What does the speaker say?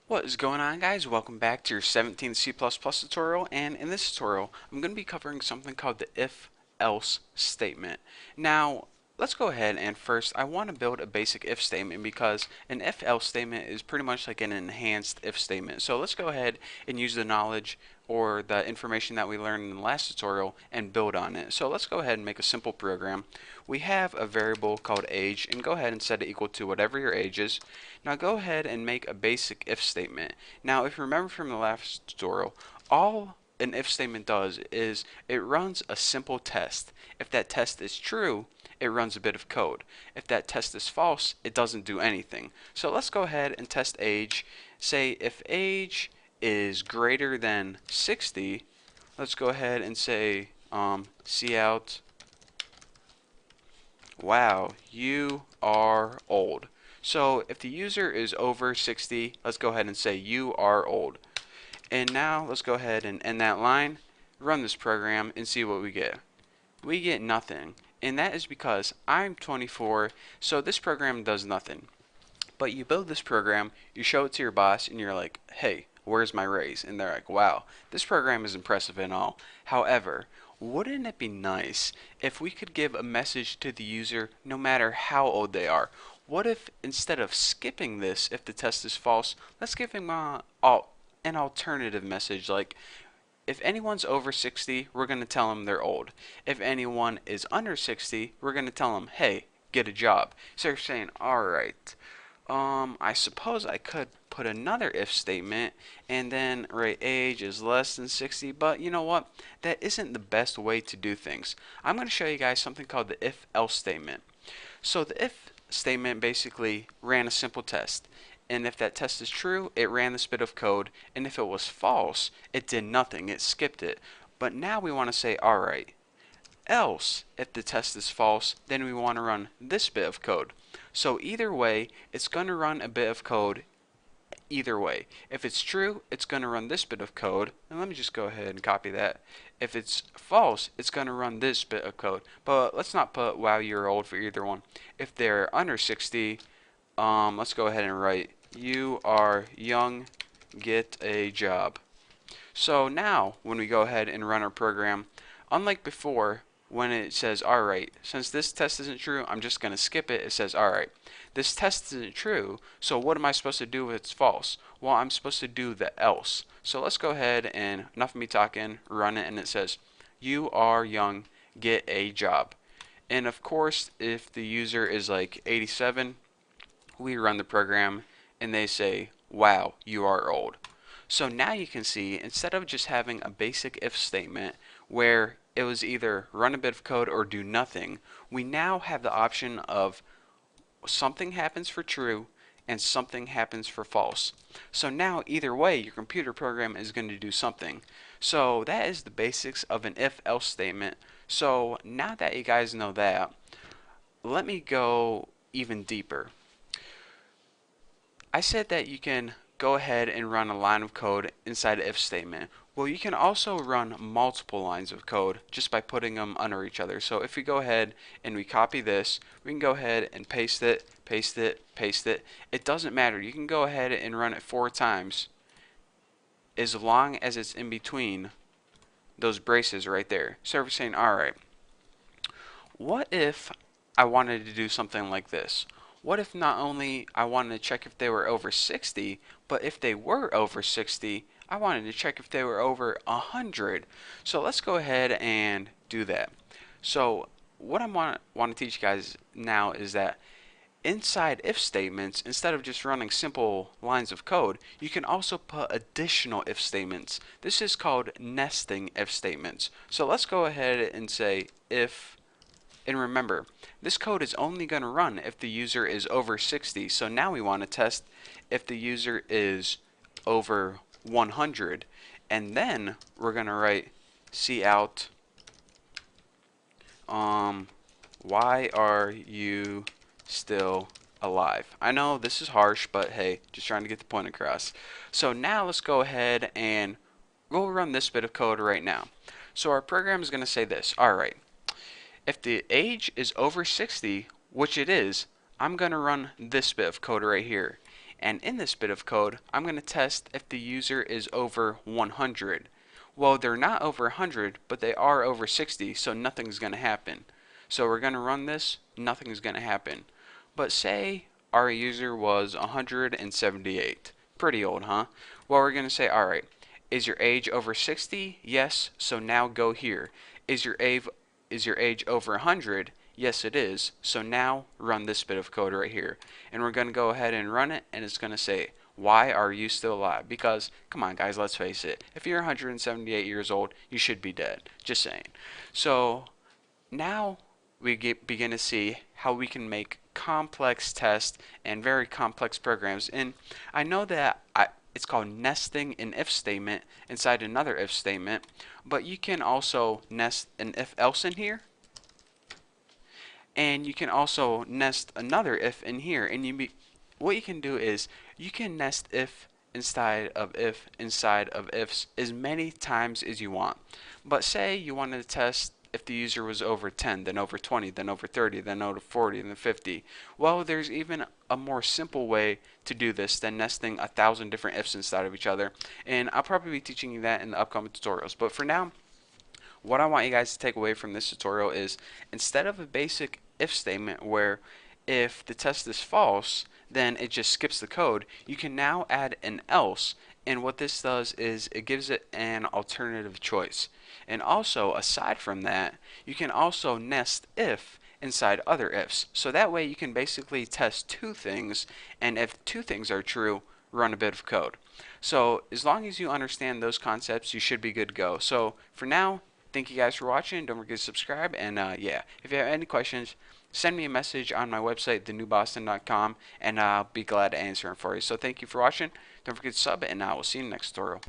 What is going on, guys? Welcome back to your 17th C++ tutorial, and in this tutorial I'm going to be covering something called the if-else statement. Now let's go ahead and first I want to build a basic if statement because an if-else statement is pretty much like an enhanced if statement. So let's go ahead and use the knowledge or the information that we learned in the last tutorial and build on it. So let's go ahead and make a simple program. We have a variable called age, and go ahead and set it equal to whatever your age is. Now go ahead and make a basic if statement. Now if you remember from the last tutorial, all an if statement does is it runs a simple test. If that test is true, it runs a bit of code. If that test is false, it doesn't do anything. So let's go ahead and test age. Say if age is greater than 60, let's go ahead and say cout, wow, you are old. So if the user is over 60, let's go ahead and say you are old. And now let's go ahead and end that line, run this program, and see what we get. We get nothing. And that is because I'm 24, so this program does nothing. But you build this program, you show it to your boss, and you're like, hey, where's my raise? And they're like, wow, this program is impressive and all. However, wouldn't it be nice if we could give a message to the user no matter how old they are? What if instead of skipping this if the test is false, let's give him an alternative message like, if anyone's over 60, we're going to tell them they're old. If anyone is under 60, we're going to tell them, hey, get a job. So you're saying, alright, I suppose I could put another if statement and then write age is less than 60, but you know what? That isn't the best way to do things. I'm going to show you guys something called the if-else statement. So the if statement basically ran a simple test. And if that test is true, it ran this bit of code, and if it was false, it did nothing, it skipped it. But now we want to say, alright, else, if the test is false, then we want to run this bit of code. So either way, it's going to run a bit of code either way. If it's true, it's going to run this bit of code. And let me just go ahead and copy that. If it's false, it's going to run this bit of code. But let's not put wow, you're old for either one. If they're under 60, let's go ahead and write you are young, get a job. So now when we go ahead and run our program, unlike before when it says alright, since this test isn't true, I'm just going to skip it. It says alright, this test isn't true, so what am I supposed to do if it's false? Well, I'm supposed to do the else. So let's go ahead and, enough of me talking, run it, and it says you are young, get a job. And of course, if the user is like 87, we run the program and they say, wow, you are old. So now you can see, instead of just having a basic if statement where it was either run a bit of code or do nothing, we now have the option of something happens for true and something happens for false. So now either way, your computer program is going to do something. So that is the basics of an if-else statement. So now that you guys know that, let me go even deeper. I said that you can go ahead and run a line of code inside an if statement. Well, you can also run multiple lines of code just by putting them under each other. So if we go ahead and we copy this, we can go ahead and paste it, paste it, paste it. It doesn't matter. You can go ahead and run it 4 times as long as it's in between those braces right there. So we're saying, alright, what if I wanted to do something like this? What if not only I wanted to check if they were over 60, but if they were over 60, I wanted to check if they were over 100. So let's go ahead and do that. So what I want to teach you guys now is that inside if statements, instead of just running simple lines of code, you can also put additional if statements. This is called nesting if statements. So let's go ahead and say if. And remember, this code is only going to run if the user is over 60. So now we want to test if the user is over 100. And then we're going to write cout, why are you still alive? I know this is harsh, but hey, just trying to get the point across. So now let's go ahead and we'll run this bit of code right now. So our program is going to say this. Alright. If the age is over 60, which it is, I'm going to run this bit of code right here. And in this bit of code, I'm going to test if the user is over 100. Well, they're not over 100, but they are over 60, so nothing's going to happen. So we're going to run this, nothing's going to happen. But say our user was 178. Pretty old, huh? Well, we're going to say, alright, is your age over 60? Yes, so now go here. Is your age over 100? Yes, it is. So now run this bit of code right here. And we're going to go ahead and run it, and it's going to say, why are you still alive? Because, come on guys, let's face it. If you're 178 years old, you should be dead. Just saying. So now we begin to see how we can make complex tests and very complex programs. And I know that it's called nesting an if statement inside another if statement, but you can also nest an if else in here, and you can also nest another if in here. And what you can do is you can nest if inside of ifs as many times as you want. But say you wanted to test if the user was over 10, then over 20, then over 30, then over 40, then 50. Well, there's even a more simple way to do this than nesting 1,000 different ifs inside of each other, and I'll probably be teaching you that in the upcoming tutorials. But for now, what I want you guys to take away from this tutorial is, instead of a basic if statement where if the test is false, then it just skips the code, you can now add an else. And what this does is it gives it an alternative choice. And also, aside from that, you can also nest if inside other ifs. So that way you can basically test two things, and if two things are true, run a bit of code. So as long as you understand those concepts, you should be good to go. So for now, thank you guys for watching. Don't forget to subscribe. And yeah, if you have any questions, send me a message on my website, thenewboston.com, and I'll be glad to answer them for you. So thank you for watching. Don't forget to sub, and I will see you in the next tutorial.